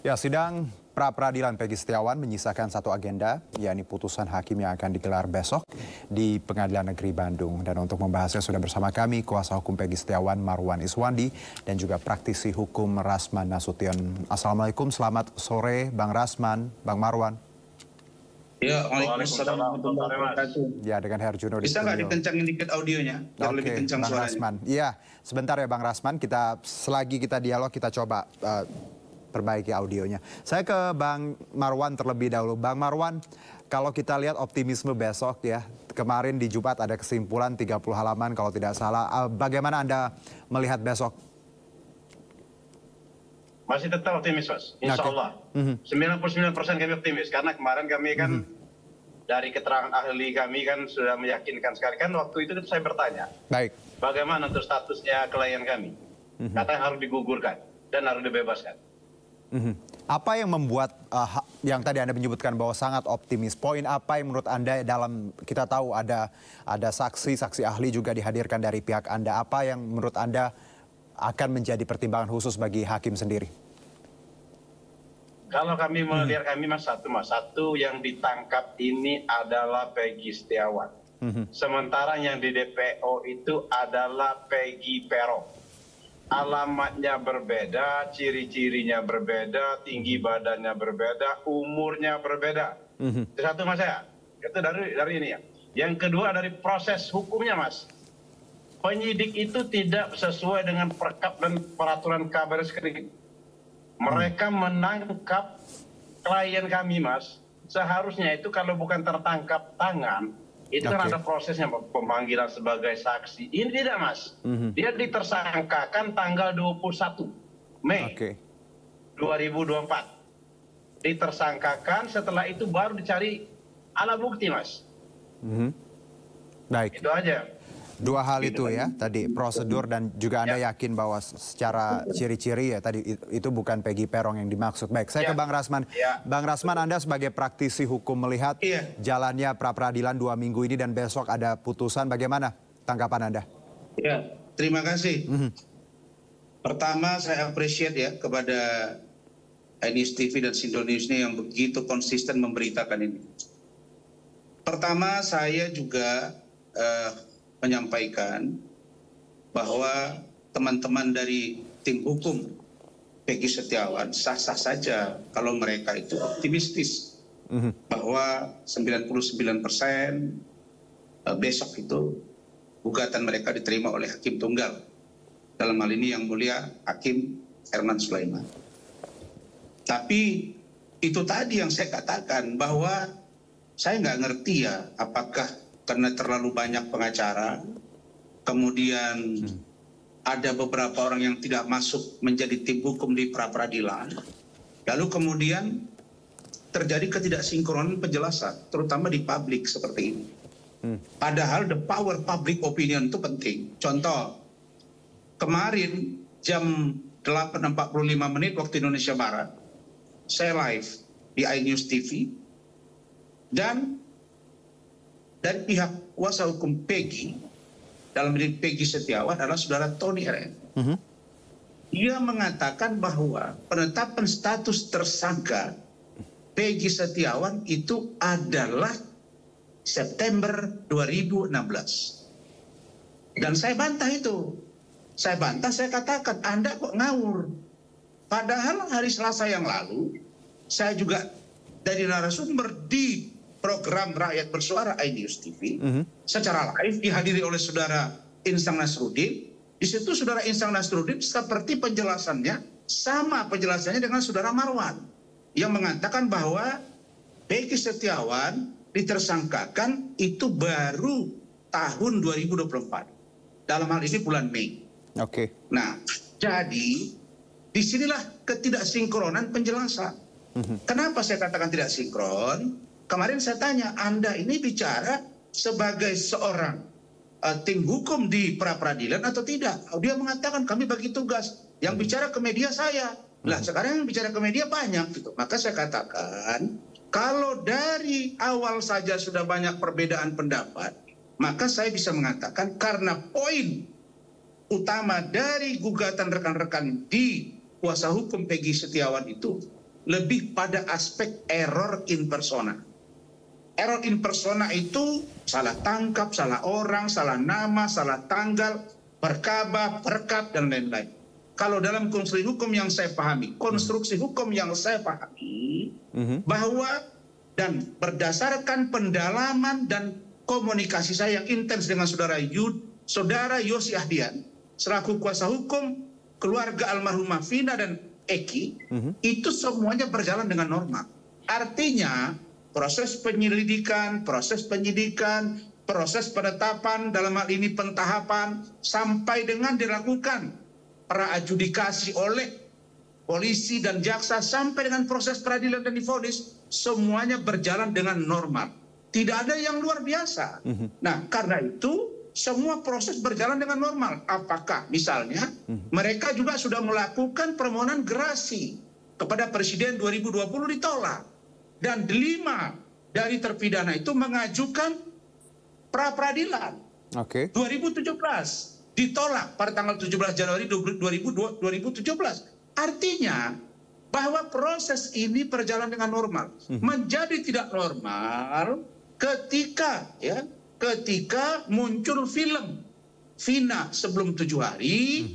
Ya, sidang pra-peradilan Peggy Setiawan menyisakan satu agenda, yakni putusan hakim yang akan digelar besok di Pengadilan Negeri Bandung. Dan untuk membahasnya sudah bersama kami kuasa hukum Peggy Setiawan, Marwan Iswandi, dan juga praktisi hukum Rasman Nasution. Assalamualaikum, selamat sore Bang Rasman, Bang Marwan. Ya, waalaikumsalam warahmatullahi wabarakatuh. Ya, dengan Herjuno di Bisa nggak studio. dikencangin dikit audionya, biar lebih kencang Bang suaranya. Rasman. Iya, sebentar ya Bang Rasman, selagi kita dialog kita coba perbaiki audionya. Saya ke Bang Marwan terlebih dahulu. Bang Marwan, kalau kita lihat optimisme besok ya, kemarin di Jumat ada kesimpulan 30 halaman kalau tidak salah. Bagaimana Anda melihat besok? Masih tetap optimis, Mas. Insya Allah. 99% kami optimis. Karena kemarin kami kan dari keterangan ahli kami kan sudah meyakinkan sekali. Kan waktu itu saya bertanya. Baik. Bagaimana untuk statusnya klien kami? Katanya harus digugurkan dan harus dibebaskan. Apa yang membuat yang tadi Anda menyebutkan bahwa sangat optimis? Poin apa yang menurut Anda dalam, kita tahu ada saksi ahli juga dihadirkan dari pihak Anda. Apa yang menurut Anda akan menjadi pertimbangan khusus bagi hakim sendiri? Kalau kami melihat kami satu yang ditangkap ini adalah Peggy Setiawan. Sementara yang di DPO itu adalah Peggy Peron. Alamatnya berbeda, ciri-cirinya berbeda, tinggi badannya berbeda, umurnya berbeda. Itu satu Mas ya. Itu dari ini ya. Yang kedua dari proses hukumnya Mas. Penyidik itu tidak sesuai dengan perkap dan peraturan kabar Skrim. Mereka menangkap klien kami Mas. Seharusnya itu kalau bukan tertangkap tangan, itu kan ada prosesnya pemanggilan sebagai saksi. Ini tidak Mas. Dia ditersangkakan tanggal 21 Mei 2024. Ditersangkakan, setelah itu baru dicari alat bukti Mas. Baik. Itu aja. Dua hal itu ya, tadi prosedur dan juga Anda yakin bahwa secara ciri-ciri ya tadi itu bukan Peggy Peron yang dimaksud. Baik, saya ke Bang Rasman. Bang Rasman, Anda sebagai praktisi hukum melihat jalannya pra-peradilan 2 minggu ini dan besok ada putusan, bagaimana tanggapan Anda? Ya, terima kasih. Pertama saya appreciate ya kepada iNews TV dan Sindonews yang begitu konsisten memberitakan ini. Pertama saya juga menyampaikan bahwa teman-teman dari tim hukum Peggy Setiawan sah-sah saja kalau mereka itu optimistis bahwa 99% besok itu gugatan mereka diterima oleh hakim tunggal. Dalam hal ini yang mulia Hakim Herman Sulaiman. Tapi itu tadi yang saya katakan bahwa saya nggak ngerti ya apakah karena terlalu banyak pengacara, kemudian ada beberapa orang yang tidak masuk menjadi tim hukum di pra-peradilan, lalu kemudian terjadi ketidaksinkronan penjelasan, terutama di publik seperti ini. Padahal the power public opinion itu penting. Contoh, kemarin jam 8.45 waktu Indonesia Barat, saya live di iNews TV, dan dari pihak kuasa hukum Peggy, dalam diri Peggy Setiawan adalah saudara Tony RN. Dia mengatakan bahwa penetapan status tersangka Peggy Setiawan itu adalah September 2016. Dan saya bantah itu. Saya bantah, saya katakan, Anda kok ngawur. Padahal hari Selasa yang lalu, saya juga dari narasumber di program Rakyat Bersuara iNews TV secara live dihadiri oleh saudara Insang Nasruddin. Di situ saudara Insang Nasruddin seperti penjelasannya sama penjelasannya dengan saudara Marwan yang mengatakan bahwa Peggy Setiawan ditersangkakan itu baru tahun 2024. Dalam hal ini bulan Mei. Nah, jadi disinilah ketidaksinkronan penjelasan. Kenapa saya katakan tidak sinkron? Kemarin saya tanya, Anda ini bicara sebagai seorang tim hukum di pra-peradilan atau tidak? Dia mengatakan kami bagi tugas. Yang bicara ke media saya. Lah sekarang yang bicara ke media banyak gitu. Maka saya katakan, kalau dari awal saja sudah banyak perbedaan pendapat, maka saya bisa mengatakan karena poin utama dari gugatan rekan-rekan di kuasa hukum Peggy Setiawan itu lebih pada aspek error in persona. Error in persona itu salah tangkap, salah orang, salah nama, salah tanggal, perkaba, perkap, dan lain-lain. Kalau dalam konstruksi hukum yang saya pahami, bahwa dan berdasarkan pendalaman dan komunikasi saya yang intens dengan saudara Yosi Ahdian, selaku kuasa hukum keluarga almarhumah Vina dan Eki, itu semuanya berjalan dengan normal. Artinya proses penyelidikan, proses penyidikan, proses penetapan, dalam hal ini pentahapan, sampai dengan dilakukan praadjudikasi oleh polisi dan jaksa, sampai dengan proses peradilan dan divonis, semuanya berjalan dengan normal. Tidak ada yang luar biasa. Nah, karena itu semua proses berjalan dengan normal. Apakah misalnya mereka juga sudah melakukan permohonan gerasi kepada Presiden 2020 ditolak. Dan 5 dari terpidana itu mengajukan pra-peradilan. 2017 ditolak pada tanggal 17 Januari 2017. Artinya bahwa proses ini berjalan dengan normal. Menjadi tidak normal ketika muncul film Vina sebelum 7 hari,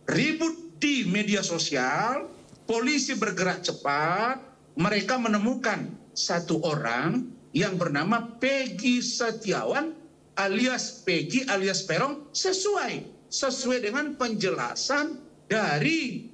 ribut di media sosial, polisi bergerak cepat, mereka menemukan satu orang yang bernama Peggy Setiawan alias Peggy alias Peron, sesuai dengan penjelasan dari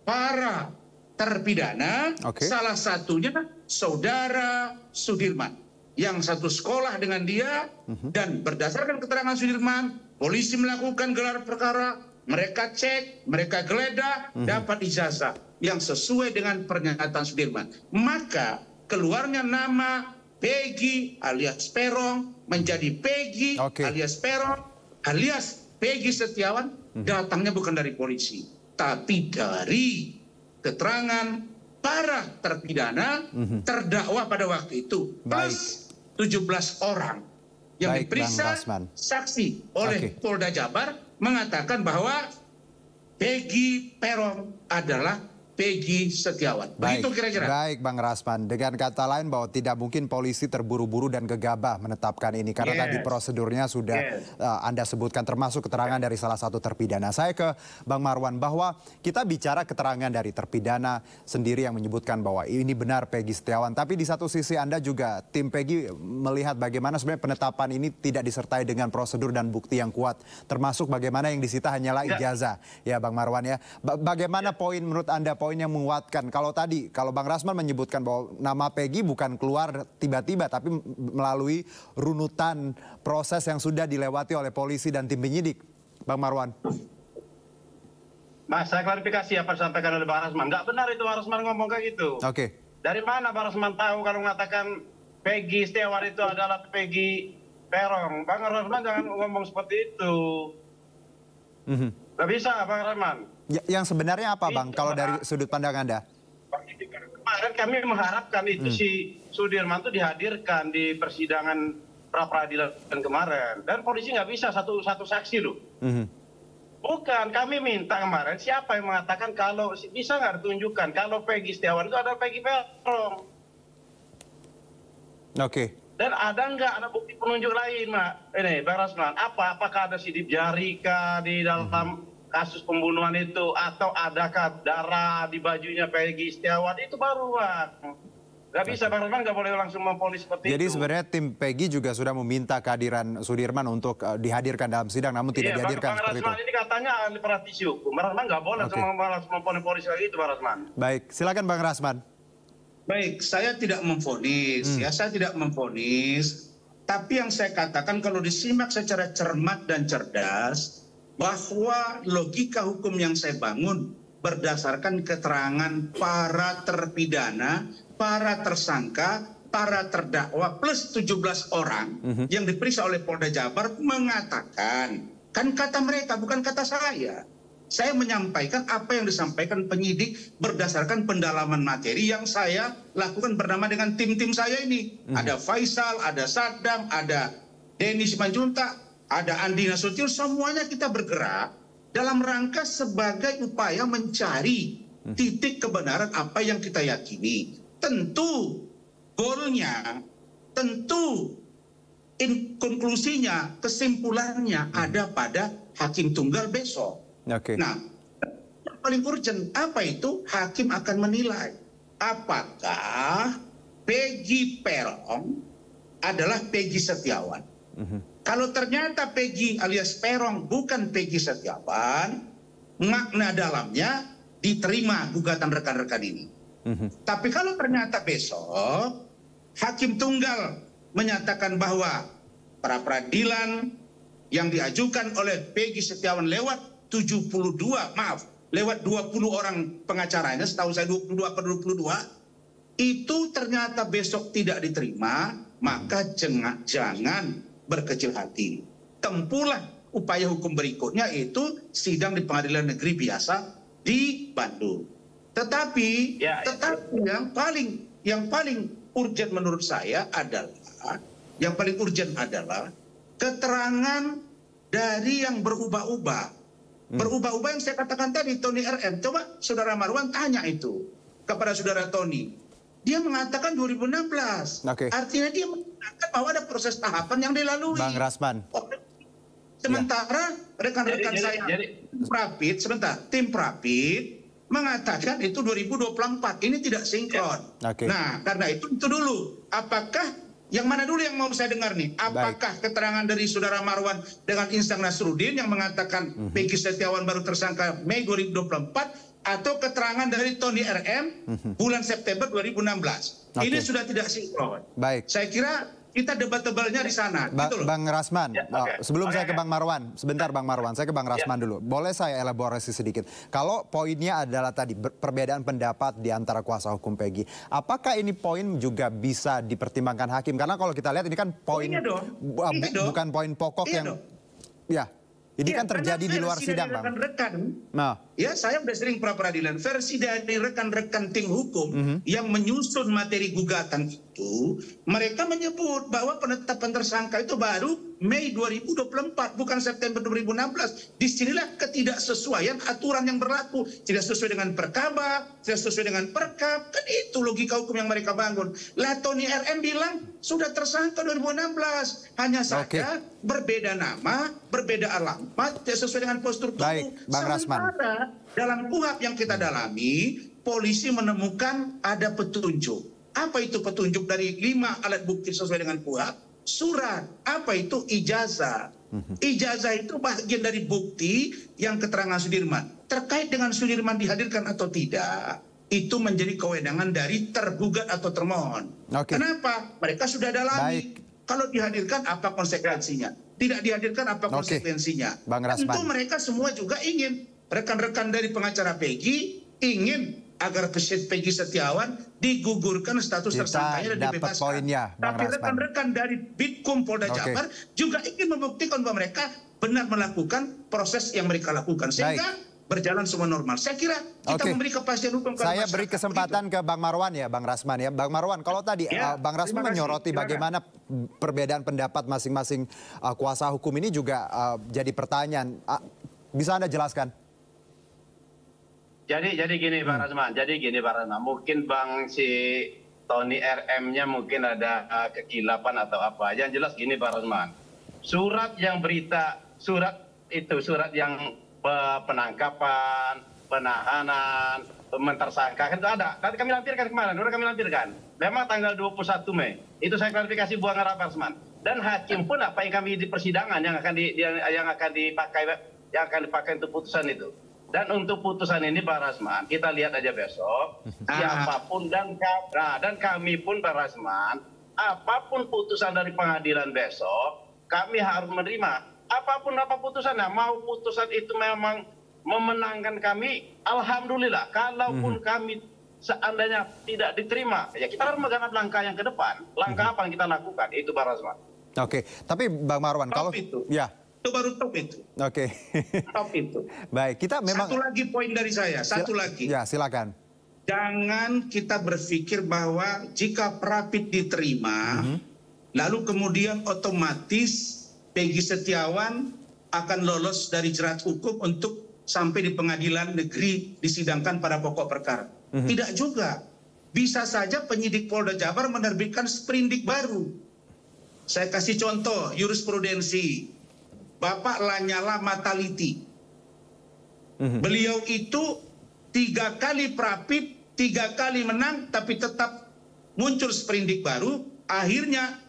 para terpidana, salah satunya saudara Sudirman yang satu sekolah dengan dia, dan berdasarkan keterangan Sudirman, polisi melakukan gelar perkara, mereka cek, mereka geledah, dapat ijazah yang sesuai dengan pernyataan Sudirman. Maka keluarnya nama Peggy alias Peron menjadi Peggy alias Peron alias Peggy Setiawan, datangnya bukan dari polisi, tapi dari keterangan para terpidana, terdakwa pada waktu itu, plus 17 orang yang diperiksa saksi oleh Polda Jabar, mengatakan bahwa Peggy Peron adalah Peggy Setiawan. Begitu kira-kira. Baik, Bang Rasman. Dengan kata lain bahwa tidak mungkin polisi terburu-buru dan gegabah menetapkan ini. Karena tadi prosedurnya sudah Anda sebutkan, termasuk keterangan dari salah satu terpidana. Saya ke Bang Marwan, bahwa kita bicara keterangan dari terpidana sendiri yang menyebutkan bahwa ini benar Peggy Setiawan. Tapi di satu sisi Anda juga, tim Peggy, melihat bagaimana sebenarnya penetapan ini tidak disertai dengan prosedur dan bukti yang kuat. Termasuk bagaimana yang disita hanyalah ijazah. Ya, Bang Marwan ya. Bagaimana poin menurut Anda, poin yang menguatkan? Kalau Bang Rasman menyebutkan bahwa nama Peggy bukan keluar tiba-tiba, tapi melalui runutan proses yang sudah dilewati oleh polisi dan tim penyidik. Bang Marwan. Mas, saya klarifikasi apa disampaikan oleh Bang Rasman. Nggak benar itu Bang Rasman ngomong kayak gitu. Dari mana Bang Rasman tahu kalau mengatakan Peggy Setiawan itu adalah Peggy Peron? Bang Rasman jangan ngomong seperti itu. Nggak bisa, Bang Rasman. Yang sebenarnya apa, Bang, kalau dari sudut pandang Anda? Kemarin kami mengharapkan itu si Sudirman itu dihadirkan di persidangan pra-peradilan kemarin. Dan polisi nggak bisa satu saksi loh. Bukan, kami minta kemarin siapa yang mengatakan kalau bisa nggak ditunjukkan kalau Peggy Setiawan itu adalah Peggy Peron. Dan ada bukti penunjuk lain, ini Bang Rasman? Apakah ada sidik jari kah di dalam kasus pembunuhan itu, atau adakah darah di bajunya Peggy Setiawan? Itu baru, Bang. Gak bisa, Bang Rasman nggak boleh langsung memponis seperti itu. Jadi sebenarnya tim Peggy juga sudah meminta kehadiran Sudirman untuk dihadirkan dalam sidang, namun tidak dihadirkan seperti itu. Bang Rasman ini katanya ahli praktisi hukum. Bang Rasman nggak boleh langsung memponis lagi itu, Bang Rasman. Baik, silakan Bang Rasman. Baik, saya tidak memvonis, saya tidak memvonis. Tapi yang saya katakan kalau disimak secara cermat dan cerdas, bahwa logika hukum yang saya bangun berdasarkan keterangan para terpidana, para tersangka, para terdakwa plus 17 orang yang diperiksa oleh Polda Jabar mengatakan, kan kata mereka bukan kata saya. Saya menyampaikan apa yang disampaikan penyidik berdasarkan pendalaman materi yang saya lakukan bernama dengan tim-tim saya ini. Ada Faisal, ada Saddam, ada Denny Simanjuntak, ada Andi Nasution, semuanya kita bergerak dalam rangka sebagai upaya mencari titik kebenaran apa yang kita yakini. Tentu goalnya, tentu konklusinya, kesimpulannya ada pada hakim tunggal besok. Nah, yang paling urgent apa itu? Hakim akan menilai apakah Peggy Peron adalah Peggy Setiawan. Kalau ternyata Peggy alias Peron bukan Peggy Setiawan, makna dalamnya diterima gugatan rekan-rekan ini. Tapi kalau ternyata besok hakim tunggal menyatakan bahwa pra peradilan yang diajukan oleh Peggy Setiawan lewat 20 orang pengacaranya, setahu saya 22 per 22, itu ternyata besok tidak diterima, maka jangan berkecil hati. Tempuhlah upaya hukum berikutnya, itu sidang di pengadilan negeri biasa di Bandung. Tetapi yang paling urgent menurut saya adalah keterangan dari yang berubah-ubah. Berubah-ubah yang saya katakan tadi, Tony RM. Coba Saudara Marwan tanya itu kepada Saudara Tony. Dia mengatakan 2016. Artinya dia mengatakan bahwa ada proses tahapan yang dilalui. Bang Rasman. Sementara rekan-rekan saya tim Prapit mengatakan itu 2024. Ini tidak sinkron. Nah, karena itu dulu. Apakah yang mana dulu yang mau saya dengar nih? Apakah keterangan dari Saudara Marwan dengan Insang Nasruddin yang mengatakan Peggy Setiawan baru tersangka Mei 2024, atau keterangan dari Tony RM bulan September 2016? Ini sudah tidak sinkron. Saya kira kita debat-tebalnya di sana. Bang Rasman, sebelum saya ke Bang Marwan, sebentar Bang Marwan, saya ke Bang Rasman dulu. Boleh saya elaborasi sedikit? Kalau poinnya adalah tadi perbedaan pendapat di antara kuasa hukum Peggy, apakah ini poin juga bisa dipertimbangkan hakim? Karena kalau kita lihat ini kan poin bukan poin pokok yang ini kan terjadi di luar sidang, Bang. Ya, saya sudah sering pra peradilan. Versi dari rekan-rekan tim hukum yang menyusun materi gugatan itu, mereka menyebut bahwa penetapan tersangka itu baru Mei 2024, bukan September 2016. Disinilah ketidaksesuaian aturan yang berlaku. Tidak sesuai dengan Perkaba, tidak sesuai dengan Perkab. Kan itu logika hukum yang mereka bangun. Lah Tony RM bilang sudah tersangka 2016. Hanya saja berbeda nama, berbeda alamat, tidak sesuai dengan postur tubuh. Bang Rasman. Dalam KUHP yang kita dalami, polisi menemukan ada petunjuk. Apa itu petunjuk dari 5 alat bukti sesuai dengan KUHP? Surat. Apa itu? Ijazah. Ijazah itu bagian dari bukti yang keterangan Sudirman. Terkait dengan Sudirman dihadirkan atau tidak, itu menjadi kewenangan dari tergugat atau termohon. Kenapa? Mereka sudah dalami. Kalau dihadirkan apa konsekuensinya? Tidak dihadirkan apa konsekuensinya? Tentu mereka semua juga ingin. Rekan-rekan dari pengacara Peggy ingin agar Peggy Setiawan digugurkan status tersangkanya dan dibebaskan. Tapi rekan-rekan dari Bitkum Polda Jabar juga ingin membuktikan bahwa mereka benar melakukan proses yang mereka lakukan. Sehingga berjalan semua normal. Saya kira kita memberi kepastian hukum. Saya beri kesempatan ke Bang Marwan ya, Bang Rasman ya. Bang Marwan, kalau tadi Bang Rasman menyoroti bagaimana perbedaan pendapat masing-masing kuasa hukum ini juga jadi pertanyaan. Bisa Anda jelaskan? Jadi gini Bang Rasman, mungkin Bang si Tony RM-nya mungkin ada kekilapan atau apa. Yang jelas gini Bang Rasman, surat yang penangkapan, penahanan, mentersangkakan itu ada. Tadi kami lampirkan kemarin, memang tanggal 21 Mei. Itu saya klarifikasi Bang Rasman. Dan hakim pun apa yang kami di persidangan yang akan dipakai untuk putusan itu. Dan untuk putusan ini Pak Rasman, kita lihat aja besok, siapapun dan kami pun Pak Rasman, apapun putusan dari pengadilan besok, kami harus menerima. Apapun putusannya, mau putusan itu memang memenangkan kami, alhamdulillah. Kalaupun kami seandainya tidak diterima, ya kita harus mengambil langkah yang ke depan. Langkah apa yang kita lakukan, itu Pak Rasman. Tapi Bang Marwan, kalau itu baru top itu. Top itu. Baik, kita memang... Satu lagi poin dari saya, satu lagi. Ya, silakan. Jangan kita berpikir bahwa jika Prapit diterima, lalu kemudian otomatis Peggy Setiawan akan lolos dari jerat hukum untuk sampai di pengadilan negeri disidangkan pada pokok perkara. Tidak juga. Bisa saja penyidik Polda Jabar menerbitkan sprindik baru. Saya kasih contoh jurisprudensi Bapak Lanyala Mataliti. Beliau itu 3 kali prapit, 3 kali menang, tapi tetap muncul sprindik baru, akhirnya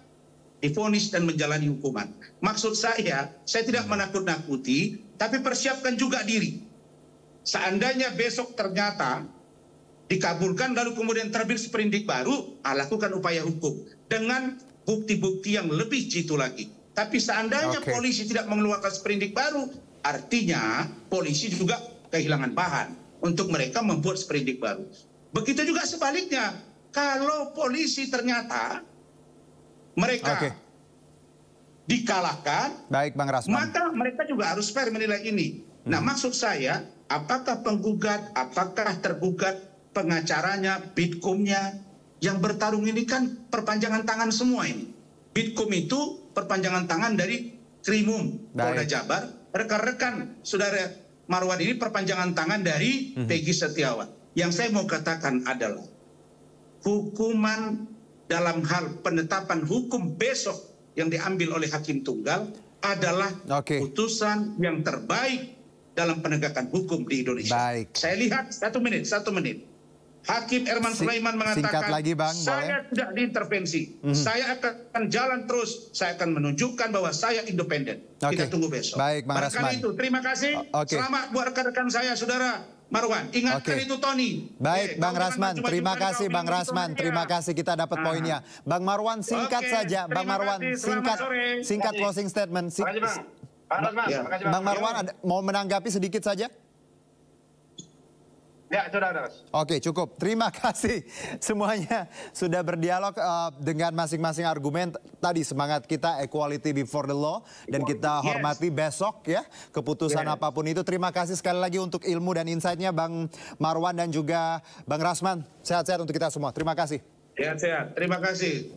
divonis dan menjalani hukuman. Maksud saya tidak menakut-nakuti, tapi persiapkan juga diri. Seandainya besok ternyata dikabulkan lalu kemudian terbit sprindik baru, lakukan upaya hukum dengan bukti-bukti yang lebih jitu lagi. Tapi seandainya polisi tidak mengeluarkan sprindik baru, artinya polisi juga kehilangan bahan untuk mereka membuat sprindik baru. Begitu juga sebaliknya, kalau polisi ternyata mereka dikalahkan, baik Bang Rasman, maka mereka juga harus fair menilai ini. Nah, maksud saya, apakah penggugat, apakah tergugat, pengacaranya, bitkumnya, yang bertarung ini kan perpanjangan tangan semua ini. Bitkum itu perpanjangan tangan dari Krimum Polda Jabar, rekan-rekan saudara Marwan ini perpanjangan tangan dari Peggy Setiawan. Yang saya mau katakan adalah hukuman dalam hal penetapan hukum besok yang diambil oleh Hakim Tunggal adalah putusan yang terbaik dalam penegakan hukum di Indonesia. Baik. Saya lihat satu menit. Hakim Erman Sulaiman mengatakan, lagi, Bang, saya tidak diintervensi. Saya akan jalan terus. Saya akan menunjukkan bahwa saya independen. Kita tunggu besok. Baik, Bang Rasman. Itu, terima kasih. Selamat buat rekan-rekan saya, saudara Marwan. Ingatkan itu Tony. Baik, Bang Rasman. Terima kasih, Bang Rasman. Terima kasih, kita dapat poinnya. Bang Marwan, singkat saja. Bang Marwan, singkat closing statement. Bang Marwan, mau menanggapi sedikit saja? Ya, sudah. Oke, cukup. Terima kasih semuanya sudah berdialog dengan masing-masing argumen. Tadi semangat kita equality before the law dan kita hormati besok ya keputusan apapun itu. Terima kasih sekali lagi untuk ilmu dan insight-nya Bang Marwan dan juga Bang Rasman. Sehat-sehat untuk kita semua. Terima kasih. Sehat-sehat. Terima kasih.